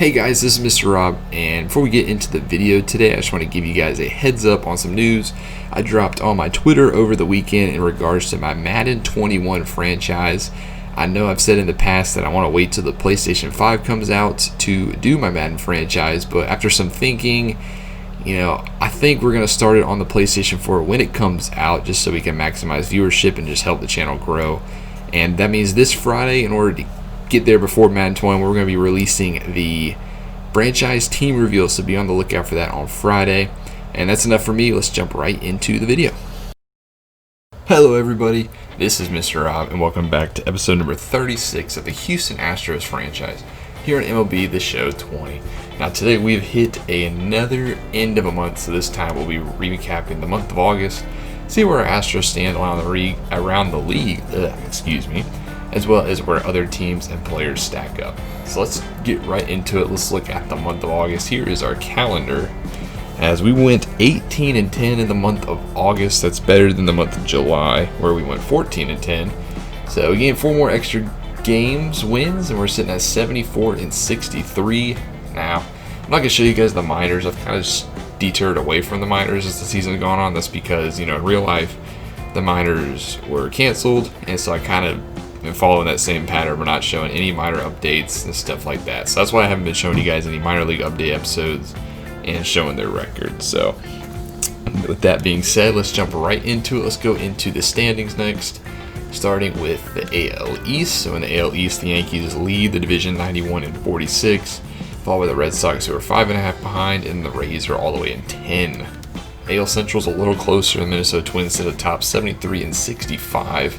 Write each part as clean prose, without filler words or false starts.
Hey guys, this is Mr. Rob, and before we get into the video today, I just want to give you guys a heads up on some news I dropped on my Twitter over the weekend in regards to my Madden 21 franchise. I know I've said in the past that I want to wait till the PlayStation 5 comes out to do my Madden franchise, but after some thinking, I think we're going to start it on the PlayStation 4 when it comes out, just so we can maximize viewership and just help the channel grow. And that means this Friday, in order to get there before Madden 21, we're going to be releasing the franchise team reveal, so be on the lookout for that on Friday. And that's enough for me. Let's jump right into the video. Hello everybody, this is Mr. Rob, and welcome back to episode number 36 of the Houston Astros franchise here on MLB The Show 20. Now today we've hit another end of a month, so this time we'll be recapping the month of August, see where our Astros stand around the league, as well as where other teams and players stack up. So let's get right into it. Let's look at the month of August. Here is our calendar. As we went 18-10 in the month of August, that's better than the month of July, where we went 14-10. So we gained 4 more extra wins, and we're sitting at 74-63. Now, I'm not gonna show you guys the minors. I've kind of just deterred away from the minors as the season's gone on. That's because, in real life, the minors were canceled, and so I kind of been following that same pattern. We're not showing any minor updates and stuff like that. So that's why I haven't been showing you guys any minor league update episodes and showing their records. So with that being said, let's jump right into it. Let's go into the standings next, starting with the AL East. So in the AL East, the Yankees lead the division 91-46, followed by the Red Sox, who are 5.5 behind, and the Rays are all the way in 10. AL Central's a little closer. The Minnesota Twins sit atop 73-65,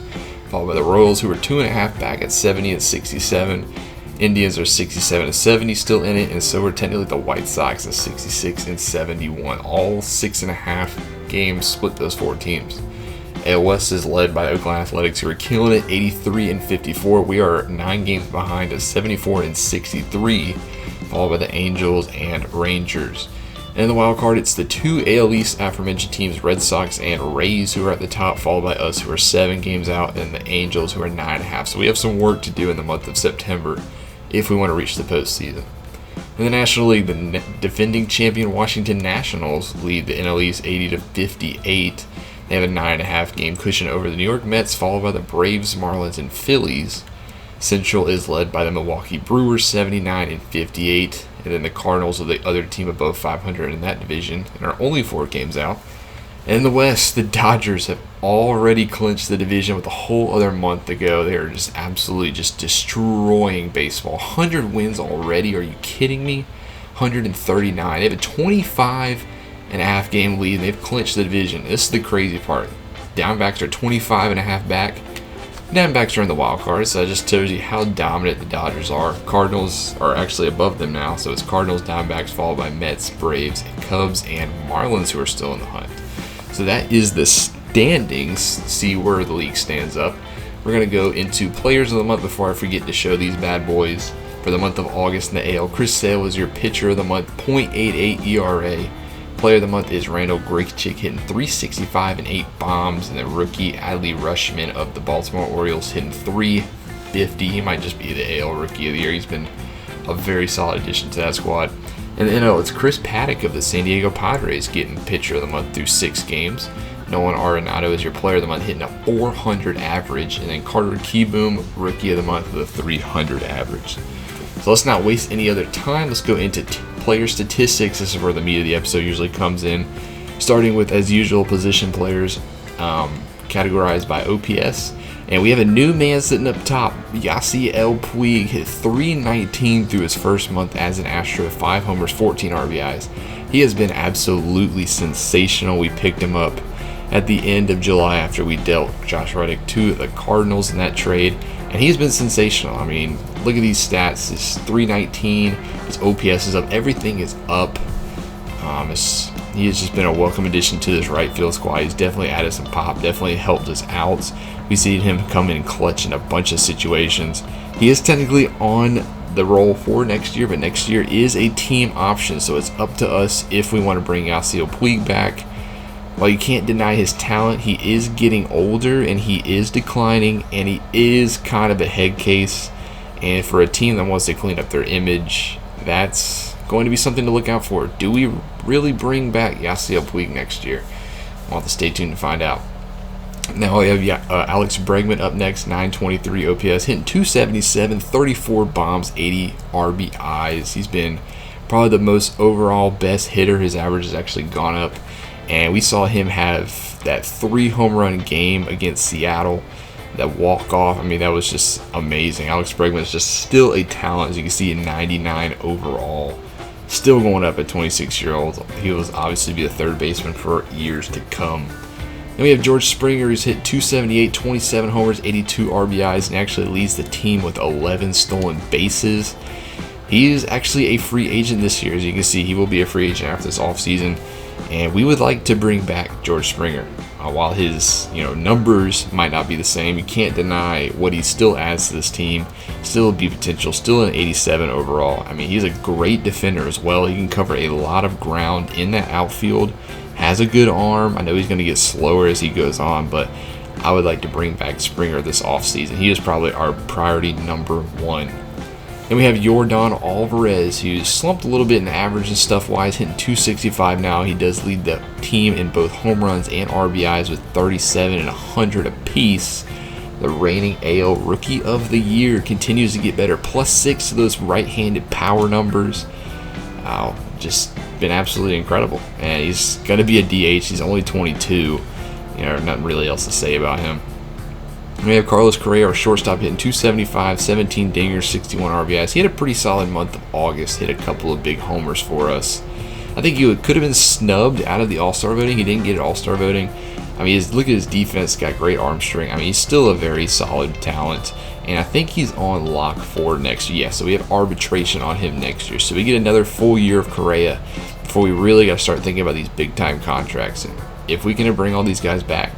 followed by the Royals, who are 2.5 back at 70-67. Indians are 67-70 still in it, and so are technically the White Sox at 66-71. All 6.5 games split those 4 teams. AL West is led by Oakland Athletics, who are killing it, 83-54. We are 9 games behind at 74-63, followed by the Angels and Rangers. And in the wild card, it's the 2 AL East aforementioned teams, Red Sox and Rays, who are at the top, followed by us, who are 7 games out, and the Angels, who are 9.5. So we have some work to do in the month of September if we want to reach the postseason. In the National League, the defending champion Washington Nationals lead the NL East 80-58. They have a 9.5 game cushion over the New York Mets, followed by the Braves, Marlins, and Phillies. Central is led by the Milwaukee Brewers, 79-58. And then the Cardinals are the other team above 500 in that division and are only 4 games out. And in the West, the Dodgers have already clinched the division with a whole other month to go. They are just absolutely just destroying baseball. 100 wins already. Are you kidding me? 139. They have a 25.5 game lead. They've clinched the division. This is the crazy part. Diamondbacks are 25.5 back. Diamondbacks are in the wild card, so that just tells you how dominant the Dodgers are. Cardinals are actually above them now, so it's Cardinals, Diamondbacks, followed by Mets, Braves, Cubs, and Marlins, who are still in the hunt. So that is the standings. See where the league stands up. We're going to go into players of the month before I forget to show these bad boys. For the month of August in the AL, Chris Sale is your pitcher of the month, .88 ERA. Player of the month is Randall Grichuk, hitting .365 and 8 bombs, and the rookie Adley Rutschman of the Baltimore Orioles hitting .350. He might just be the AL Rookie of the Year. He's been a very solid addition to that squad. And the NL, it's Chris Paddock of the San Diego Padres getting pitcher of the month through 6 games. Nolan Arenado is your player of the month, hitting a .400 average, and then Carter Kieboom, rookie of the month, with a .300 average. So let's not waste any other time. Let's go into player statistics. This is where the meat of the episode usually comes in, starting with, as usual, position players categorized by OPS. And we have a new man sitting up top. Yasiel Puig hit .319 through his first month as an Astro, 5 homers, 14 RBIs. He has been absolutely sensational. We picked him up at the end of July after we dealt Josh Reddick to the Cardinals in that trade, and he's been sensational. I mean, look at these stats. It's .319. His OPS is up. Everything is up. He has just been a welcome addition to this right field squad. He's definitely added some pop, definitely helped us out. We see him come in clutch in a bunch of situations. He is technically on the roll for next year, but next year is a team option, so it's up to us if we want to bring Yasiel Puig back. While you can't deny his talent, he is getting older and he is declining, and he is kind of a head case. And for a team that wants to clean up their image, that's going to be something to look out for. Do we really bring back Yasiel Puig next year? We'll have to stay tuned to find out. Now we have Alex Bregman up next, 923 OPS, hitting 277, 34 bombs, 80 RBIs. He's been probably the most overall best hitter. His average has actually gone up. And we saw him have that 3 home run game against Seattle, that walk-off. I mean, that was just amazing. Alex Bregman is just still a talent, as you can see, in 99 overall. Still going up at 26-year-old. He will obviously be a third baseman for years to come. Then we have George Springer, who's hit 278, 27 homers, 82 RBIs, and actually leads the team with 11 stolen bases. He is actually a free agent this year. As you can see, he will be a free agent after this offseason. And we would like to bring back George Springer. While his numbers might not be the same, you can't deny what he still adds to this team. Still be potential, still an 87 overall. I mean, he's a great defender as well. He can cover a lot of ground in that outfield. Has a good arm. I know he's going to get slower as he goes on, but I would like to bring back Springer this offseason. He is probably our priority number 1. Then we have Yordan Alvarez, who's slumped a little bit in average and stuff-wise, hitting 265 now. He does lead the team in both home runs and RBIs with 37 and 100 apiece. The reigning AL Rookie of the Year continues to get better. +6 to those right-handed power numbers. Wow, just been absolutely incredible. And he's going to be a DH. He's only 22. Nothing really else to say about him. We have Carlos Correa, our shortstop, hitting 275, 17 dingers, 61 RBIs. He had a pretty solid month of August, hit a couple of big homers for us. I think he could have been snubbed out of the All-Star voting. He didn't get All-Star voting. I mean, look at his defense, got great arm strength. I mean, he's still a very solid talent, and I think he's on lock for next year. Yeah, so we have arbitration on him next year. So we get another full year of Correa before we really got to start thinking about these big-time contracts. And if we can bring all these guys back.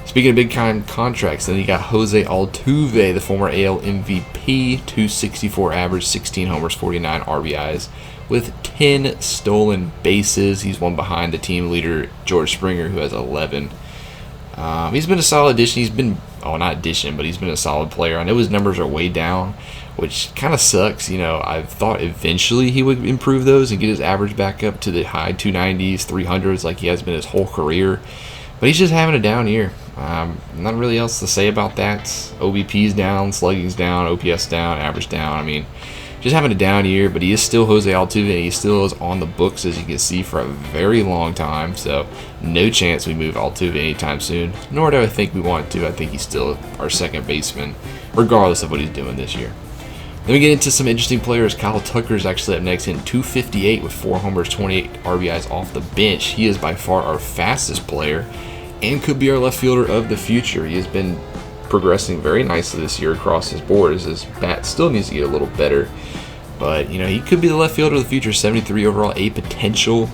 Speaking of big-time contracts, then you got Jose Altuve, the former AL MVP, 264 average, 16 homers, 49 RBIs, with 10 stolen bases. He's one behind the team leader, George Springer, who has 11. He's been a solid addition. He's been, not addition, but he's been a solid player. I know his numbers are way down, which kind of sucks. I thought eventually he would improve those and get his average back up to the high 290s, 300s like he has been his whole career. But he's just having a down year. Not really else to say about that. OBP's down, slugging's down, OPS down, average down. I mean, just having a down year, but he is still Jose Altuve, and he still is on the books, as you can see, for a very long time. So no chance we move Altuve anytime soon, nor do I think we want to. I think he's still our second baseman, regardless of what he's doing this year. Then we get into some interesting players. Kyle Tucker's actually up next, in 258 with 4 homers, 28 RBIs off the bench. He is by far our fastest player and could be our left fielder of the future. He has been progressing very nicely this year across his board, as his bat still needs to get a little better. But, he could be the left fielder of the future, 73 overall, a potential.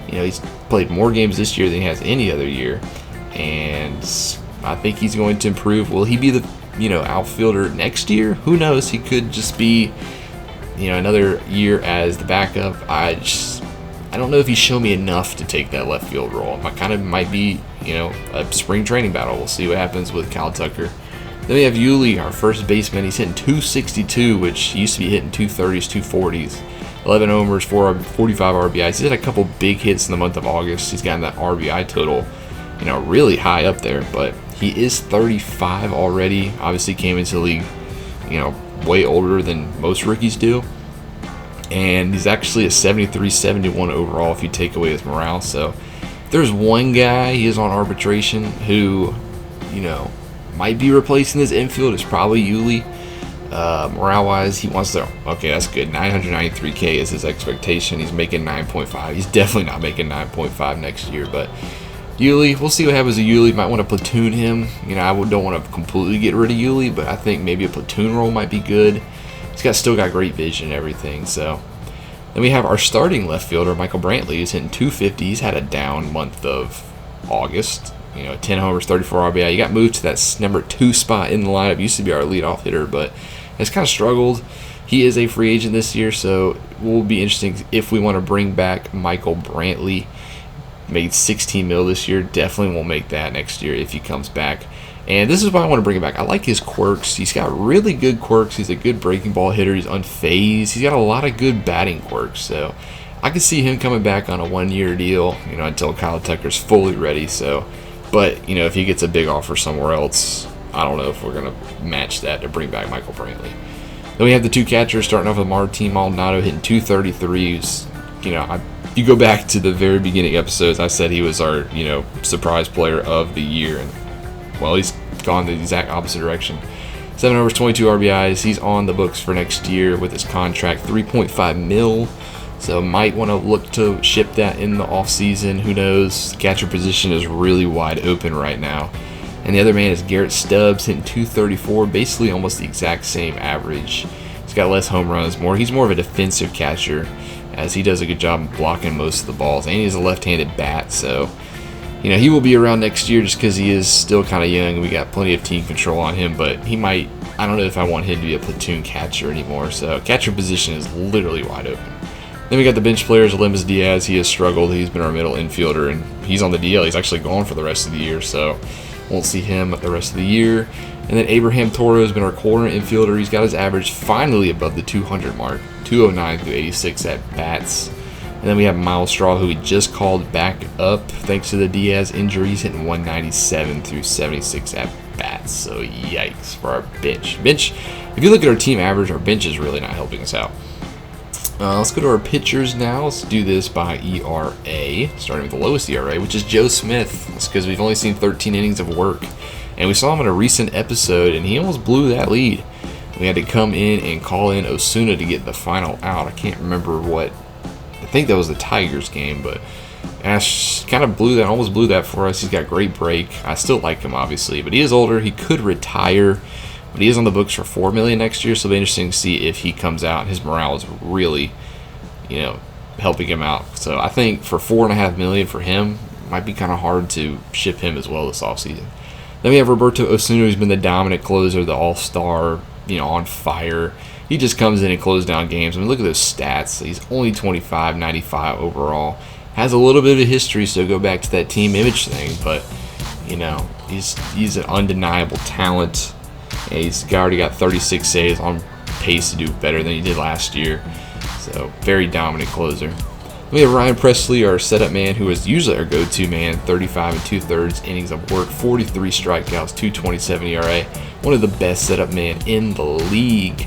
He's played more games this year than he has any other year. And I think he's going to improve. Will he be the, outfielder next year? Who knows? He could just be, another year as the backup. I don't know if he's shown me enough to take that left field role. I kind of might be, a spring training battle. We'll see what happens with Kyle Tucker. Then we have Yuli, our first baseman. He's hitting 262, which used to be hitting 230s, 240s. 11 homers, 45 RBIs. He's had a couple big hits in the month of August. He's gotten that RBI total, really high up there. But he is 35 already. Obviously came into the league, way older than most rookies do. And he's actually a 73-71 overall if you take away his morale. So if there's one guy, he is on arbitration, who, might be replacing his infield, is probably Yuli. Morale-wise, he wants to, okay, that's good. 993K is his expectation. He's making 9.5. He's definitely not making 9.5 next year, but Yuli, we'll see what happens to Yuli. Might want to platoon him. I don't want to completely get rid of Yuli, but I think maybe a platoon role might be good. He's still got great vision and everything. So then we have our starting left fielder, Michael Brantley, who's hitting 250. He's had a down month of August. 10 homers, 34 RBI. He got moved to that number 2 spot in the lineup. Used to be our leadoff hitter, but has kind of struggled. He is a free agent this year, so it will be interesting if we want to bring back Michael Brantley. Made $16 million this year. Definitely won't make that next year if he comes back. And this is why I want to bring him back. I like his quirks. He's got really good quirks. He's a good breaking ball hitter. He's unfazed. He's got a lot of good batting quirks. So I can see him coming back on a 1-year deal, until Kyle Tucker's fully ready. So, but, if he gets a big offer somewhere else, I don't know if we're going to match that to bring back Michael Brantley. Then we have the two catchers, starting off with Martin Maldonado hitting 233s. If you go back to the very beginning episodes, I said he was our, surprise player of the year. And, well, he's gone the exact opposite direction. 7 overs, 22 RBIs. He's on the books for next year with his contract, $3.5 million. So might want to look to ship that in the offseason. Who knows? The catcher position is really wide open right now. And the other man is Garrett Stubbs, hitting 234, basically almost the exact same average. He's got less home runs. He's more of a defensive catcher, as he does a good job blocking most of the balls. And he has a left-handed bat, so he will be around next year just because he is still kind of young. We got plenty of team control on him, but he might. I don't know if I want him to be a platoon catcher anymore. So catcher position is literally wide open. Then we got the bench players, Olympus Diaz. He has struggled. He's been our middle infielder, and he's on the DL. He's actually gone for the rest of the year, so won't see him the rest of the year. And then Abraham Toro has been our corner infielder. He's got his average finally above the 200 mark, 209 through 86 at bats. And then we have Miles Straw, who we just called back up thanks to the Diaz injury. He's hitting 197 through 76 at bats. So yikes for our bench. If you look at our team average, our bench is really not helping us out. Let's go to our pitchers now. Let's do this by ERA, starting with the lowest ERA, which is Joe Smith. That's because we've only seen 13 innings of work. And we saw him in a recent episode, and he almost blew that lead. We had to come in and call in Osuna to get the final out. I can't remember what. I think that was the Tigers game, but Ash kind of almost blew that for us. He's got great break. I still like him, obviously, but he is older. He could retire, but he is on the books for $4 million next year, so it'll be interesting to see if he comes out. His morale is really, helping him out. So I think for $4.5 million for him, it might be kind of hard to ship him as well this offseason. Then we have Roberto Osuna, who's been the dominant closer, the all-star, on fire. He just comes in and closes down games. I mean, look at those stats. He's only 25, 95 overall. Has a little bit of a history, so go back to that team image thing. But, he's an undeniable talent. And he's already got 36 saves, on pace to do better than he did last year. So, very dominant closer. We have Ryan Presley, our setup man, who is usually our go-to man. 35 2/3 innings of work, 43 strikeouts, 2.27 ERA. One of the best setup men in the league,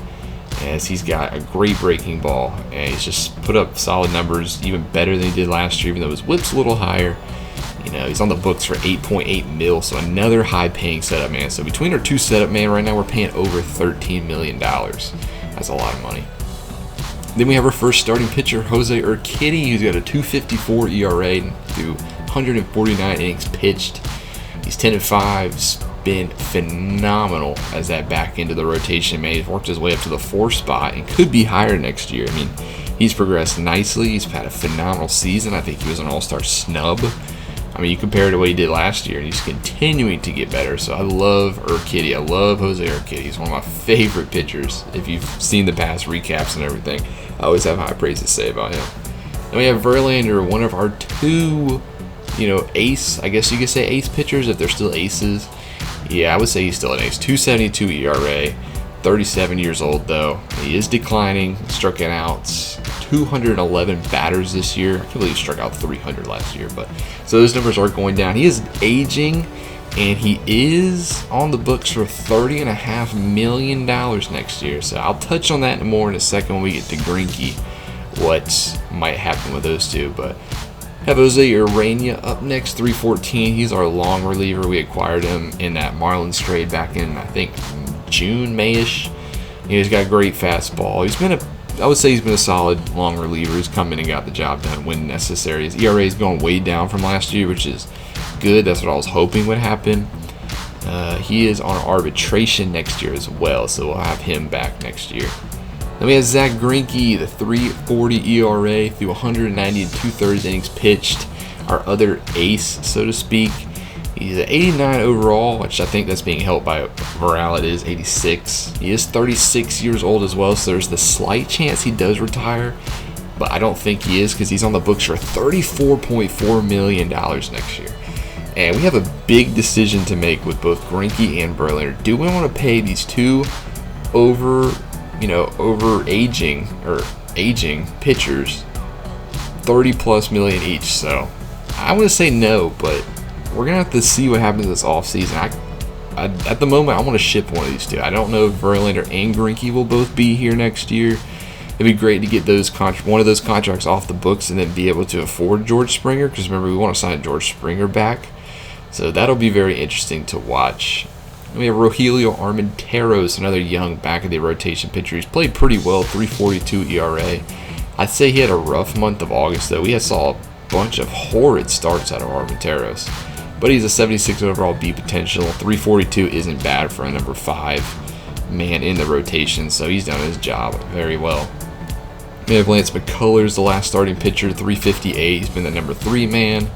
as he's got a great breaking ball, and he's just put up solid numbers, even better than he did last year, even though his whip's a little higher. He's on the books for $8.8 million, so another high-paying setup man. So between our two setup man right now, we're paying over $13 million. That's a lot of money. Then we have our first starting pitcher, Jose Urquidy, who's got a 2.54 ERA through 149 innings pitched. He's 10-5. He's been phenomenal as that back into the rotation man. He's worked his way up to the 4th spot and could be higher next year. I mean, he's progressed nicely. He's had a phenomenal season. I think he was an all-star snub. I mean, you compare it to what he did last year, and he's continuing to get better. So I love Urquidy. I love Jose Urquidy. He's one of my favorite pitchers. If you've seen the past recaps and everything, I always have high praise to say about him. Then we have Verlander, one of our two, ace, I guess you could say ace pitchers if they're still aces. Yeah, I would say he's still an ace. 2.72 ERA, 37 years old though. He is declining, striking out 211 batters this year. I can't believe he struck out 300 last year, but so those numbers are going down. He is aging, and he is on the books for $30.5 million next year. So I'll touch on that more in a second when we get to Greinke, what might happen with those two. But have Jose Urena up next, 314. He's our long reliever. We acquired him in that Marlins trade back in, I think, June, May-ish. He's got a great fastball. I would say he's been a solid long reliever. He's come in and got the job done when necessary. His ERA is going way down from last year, which is good. That's what I was hoping would happen. He is on arbitration next year as well, so we'll have him back next year. Then we have Zach Greinke, the 3.40 ERA through 190 2/3 innings pitched. Our other ace, so to speak. He's at 89 overall, which I think that's being helped by morale. It is 86. He is 36 years old as well, so there's the slight chance he does retire, but I don't think he is because he's on the books for $34.4 million next year. And we have a big decision to make with both Greinke and Verlander. Do we want to pay these two aging pitchers $30+ million each? So I want to say no, but we're gonna have to see what happens this offseason. At the moment, I want to ship one of these two. I don't know if Verlander and Greinke will both be here next year. It'd be great to get one of those contracts off the books and then be able to afford George Springer, because remember, we want to sign George Springer back. So that'll be very interesting to watch. We have Rogelio Armenteros, another young back of the rotation pitcher. He's played pretty well, 3.42 ERA. I'd say he had a rough month of August, though. We saw a bunch of horrid starts out of Armenteros. But he's a 76 overall B potential. 3.42 isn't bad for a number 5 man in the rotation, so he's done his job very well. We have Lance McCullers, the last starting pitcher, 3.58. He's been the number 3 man.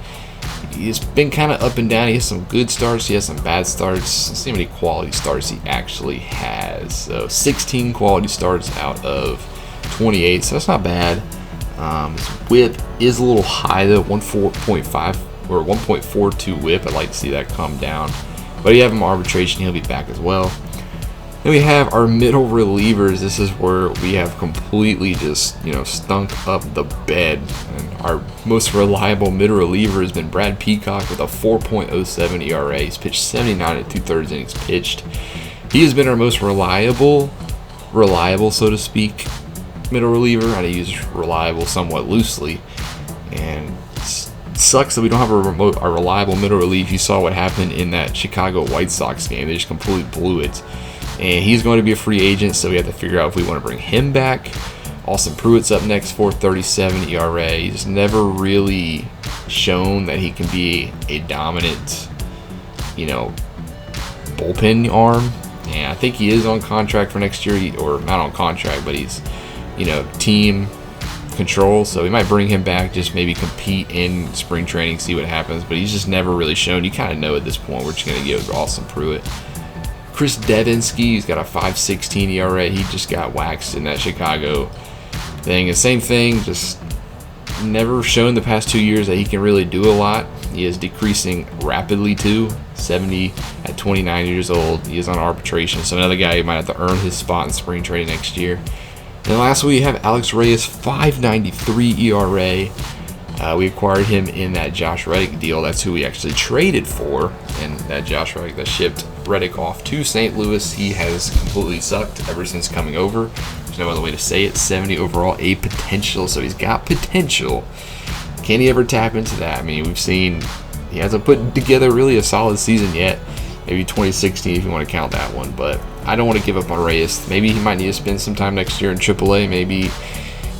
He's been kind of up and down. He has some good starts. He has some bad starts. Let's see how many quality starts he actually has. So 16 quality starts out of 28. So that's not bad. His whip is a little high though, 1.45 or 1.42 whip. I'd like to see that come down. But you have him arbitration. He'll be back as well. Then we have our middle relievers. This is where we have completely just, stunk up the bed. And our most reliable middle reliever has been Brad Peacock with a 4.07 ERA. He's pitched 79 and 2/3 innings pitched. He has been our most reliable, so to speak, middle reliever. I use reliable somewhat loosely. And it sucks that we don't have a reliable middle relief. You saw what happened in that Chicago White Sox game. They just completely blew it. And he's going to be a free agent, so we have to figure out if we want to bring him back. Austin Pruitt's up next, 4.37 ERA. He's never really shown that he can be a dominant, bullpen arm. And I think he is on contract for next year, or not on contract, but he's, team control. So we might bring him back, just maybe compete in spring training, see what happens. But he's just never really shown. You kind of know at this point we're just going to give Austin Pruitt. Chris Devinsky, he's got a 5.16 ERA. He just got waxed in that Chicago thing. And same thing, just never shown the past 2 years that he can really do a lot. He is decreasing rapidly too, 70 at 29 years old. He is on arbitration, so another guy who might have to earn his spot in spring training next year. And lastly, we have Alex Reyes, 5.93 ERA. We acquired him in that Josh Reddick deal. That's who we actually traded for. And that Josh Reddick that shipped Reddick off to St. Louis, he has completely sucked ever since coming over. There's no other way to say it. 70 overall, A potential. So he's got potential. Can he ever tap into that? I mean, we've seen he hasn't put together really a solid season yet. Maybe 2016 if you want to count that one. But I don't want to give up on Reyes. Maybe he might need to spend some time next year in AAA. Maybe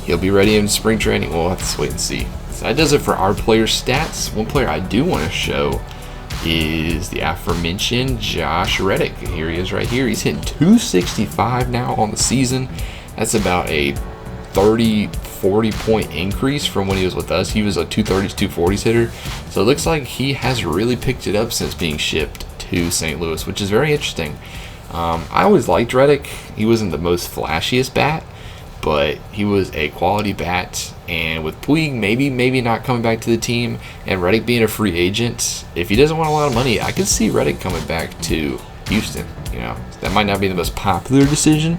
he'll be ready in spring training. We'll have to wait and see. So that does it for our player stats. One player I do want to show is the aforementioned Josh Reddick. Here he is right here. He's hitting 265 now on the season. That's about a 40 point increase from when he was with us. He was a 230s, 240s hitter. So it looks like he has really picked it up since being shipped to St. Louis, which is very interesting. I always liked Reddick. He wasn't the most flashiest bat, but he was a quality bat. And with Puig maybe not coming back to the team, and Reddick being a free agent, if he doesn't want a lot of money, I could see Reddick coming back to Houston. That might not be the most popular decision,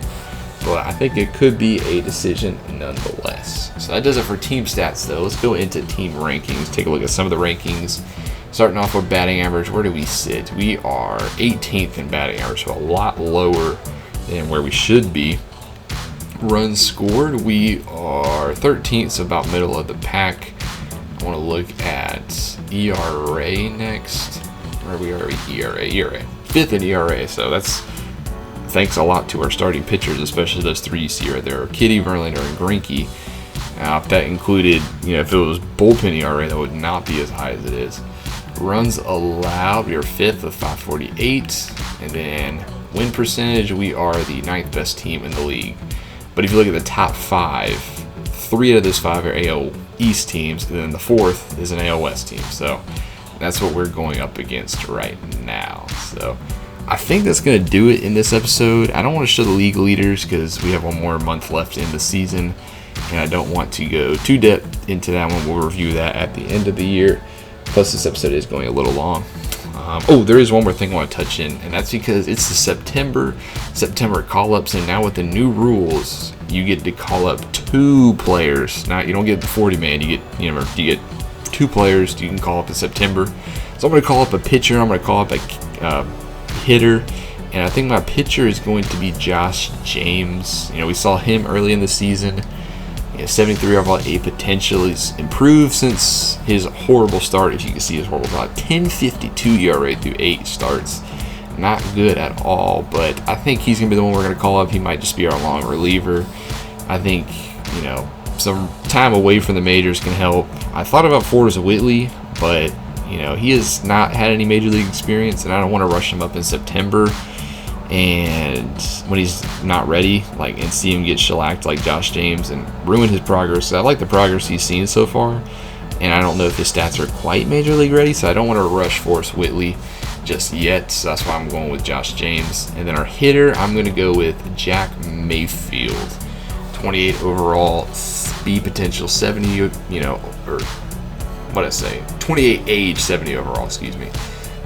but I think it could be a decision nonetheless. So that does it for team stats, though. Let's go into team rankings. Take a look at some of the rankings. Starting off with batting average, where do we sit? We are 18th in batting average, so a lot lower than where we should be. Runs scored, we are 13th, so about middle of the pack. I want to look at ERA next. Where we are, ERA. 5th in ERA, so that's thanks a lot to our starting pitchers, especially those three you see right there, Kitty, Verlander, and Greinke. Now, if that included, if it was bullpen ERA, that would not be as high as it is. Runs allowed, we are 5th with 548, and then win percentage, we are the 9th best team in the league. But if you look at the top 5, 3 out of those 5 are AL East teams, and then the 4th is an AL West team. So that's what we're going up against right now. So I think that's going to do it in this episode. I don't want to show the league leaders because we have one more month left in the season, and I don't want to go too depth into that one. We'll review that at the end of the year. Plus, this episode is going a little long. Oh, there is one more thing I want to touch in, and that's because it's the September call-ups, and now with the new rules, you get to call up 2 players. Now you don't get the 40-man. You get 2 players you can call up in September. So I'm going to call up a pitcher. I'm going to call up a hitter, and I think my pitcher is going to be Josh James. We saw him early in the season. 73 overall, A potential. He's improved since his horrible start. If you can see his horrible start, 10.52 ERA through 8 starts. Not good at all, but I think he's going to be the one we're going to call up. He might just be our long reliever. I think, some time away from the majors can help. I thought about Forrest Whitley, but, he has not had any major league experience, and I don't want to rush him up in September. And when he's not ready, and see him get shellacked like Josh James and ruin his progress. I like the progress he's seen so far, and I don't know if his stats are quite major league ready, so I don't want to rush Forrest Whitley just yet. So that's why I'm going with Josh James. And then our hitter, I'm going to go with Jack Mayfield, 28 overall, speed potential, 70, 28 age, 70 overall, excuse me.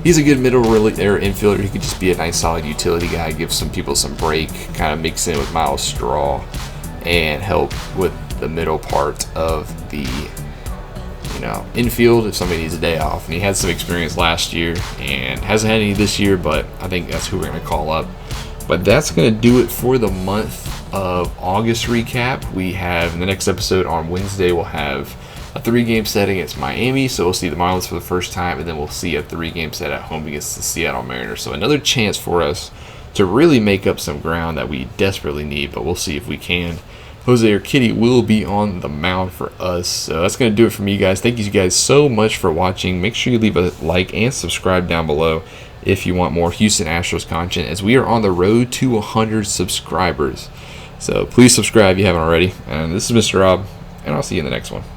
He's a good middle infielder. He could just be a nice solid utility guy, give some people some break, kind of mix in with Miles Straw, and help with the middle part of the infield if somebody needs a day off. And he had some experience last year and hasn't had any this year, but I think that's who we're going to call up. But that's going to do it for the month of August recap. We have in the next episode on Wednesday, we'll have a 3-game set against Miami, so we'll see the Marlins for the first time, and then we'll see a 3-game set at home against the Seattle Mariners. So another chance for us to really make up some ground that we desperately need, but we'll see if we can. Jose Urquidy will be on the mound for us. So that's going to do it for me, guys. Thank you guys so much for watching. Make sure you leave a like and subscribe down below if you want more Houston Astros content, as we are on the road to 100 subscribers. So please subscribe if you haven't already. And this is Mr. Rob, and I'll see you in the next one.